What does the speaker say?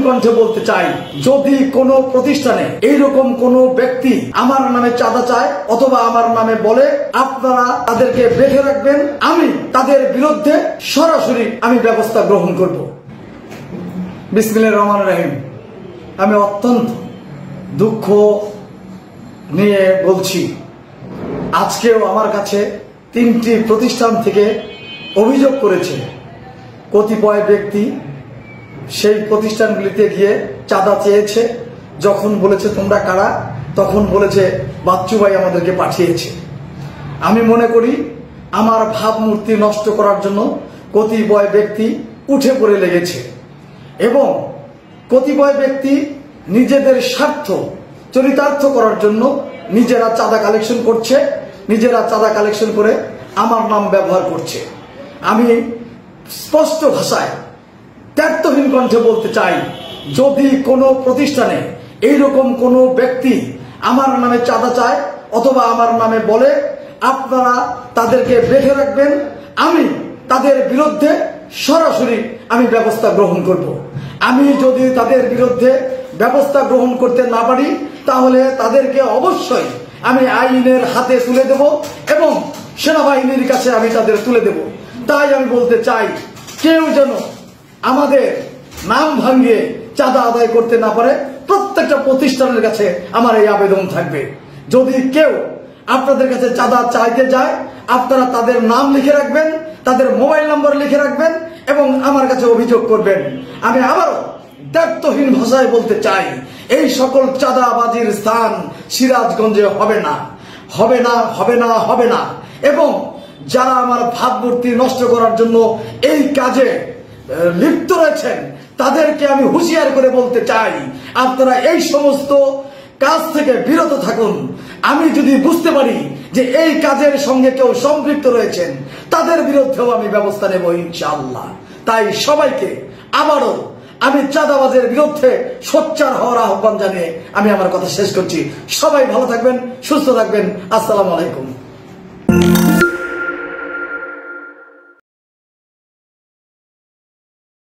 কণ্ঠে বলতে চাই, যদি কোনো প্রতিষ্ঠানে এইরকম কোনো ব্যক্তি আমার নামে চাঁদা চায় অথবা আমার নামে বলে, আপনারা তাদেরকে বেঁধে রাখবেন, আমি তাদের বিরুদ্ধে সরাসরি আমি ব্যবস্থা গ্রহণ করব। বিসমিল্লাহির রহমানির রহিম। আমি অত্যন্ত দুঃখ নিয়ে বলছি, আজকেও আমার কাছে 3টি প্রতিষ্ঠান থেকে অভিযোগ করেছে কতিপয় ব্যক্তি সেই প্রতিষ্ঠানগুলিতে গিয়ে চাঁদা চেয়েছে। যখন বলেছে তোমরা কারা, তখন বলেছে বাচ্চু ভাই আমাদেরকে পাঠিয়েছে। আমি মনে করি আমার ভাবমূর্তি নষ্ট করার জন্য কতিপয় ব্যক্তি উঠে পড়ে লেগেছে এবং কতিপয় ব্যক্তি নিজেদের স্বার্থ চরিতার্থ করার জন্য নিজেরা চাঁদা কালেকশন করছে, নিজেরা চাঁদা কালেকশন করে আমার নাম ব্যবহার করছে। আমি স্পষ্ট ভাষায় ত্যাগহীন কণ্ঠে বলতে চাই, যদি কোনো প্রতিষ্ঠানে এইরকম কোনো ব্যক্তি আমার নামে চাঁদা চায় অথবা আমার নামে বলে, আপনারা তাদেরকে বেঁধে রাখবেন, আমি তাদের বিরুদ্ধে সরাসরি আমি ব্যবস্থা গ্রহণ করব। আমি যদি তাদের বিরুদ্ধে ব্যবস্থা গ্রহণ করতে না পারি, তাহলে তাদেরকে অবশ্যই আমি আইনের হাতে তুলে দেব এবং সেনাবাহিনীর কাছে আমি তাদের তুলে দেব। তাই আমি বলতে চাই, কেউ যেন আমাদের নাম ভাঙিয়ে চাঁদা আদায় করতে না পারে। প্রত্যেকটা প্রতিষ্ঠানের কাছে আমার এই আবেদন থাকবে, যদি কেউ আপনাদের কাছে চাঁদা চাইতে যায়, আপনারা তাদের নাম লিখে রাখবেন, তাদের মোবাইল নম্বর লিখে রাখবেন এবং আমার কাছে অভিযোগ করবেন। আমি আবারও দায়িত্বহীন ভাষায় বলতে চাই, এই সকল চাঁদাবাজির স্থান সিরাজগঞ্জে হবে না, হবে না, হবে না, হবে না। এবং যারা আমার ভাবমূর্তি নষ্ট করার জন্য এই কাজে লিপ্ত রয়েছেন, তাদেরকে আমি হুঁশিয়ার করে বলতে চাই, আপনারা এই সমস্ত কাজ থেকে বিরত থাকুন। আমি যদি বুঝতে পারি যে এই কাজের সঙ্গে কেউ সম্পৃক্ত রয়েছেন, তাদের বিরুদ্ধেও আমি ব্যবস্থা নেব ইনশাআল্লাহ। তাই সবাইকে আবারও আমি চাঁদাবাজের বিরুদ্ধে সোচ্চার হওয়ার আহ্বান জানিয়ে আমি আমার কথা শেষ করছি। সবাই ভালো থাকবেন, সুস্থ থাকবেন। আসসালামু আলাইকুম।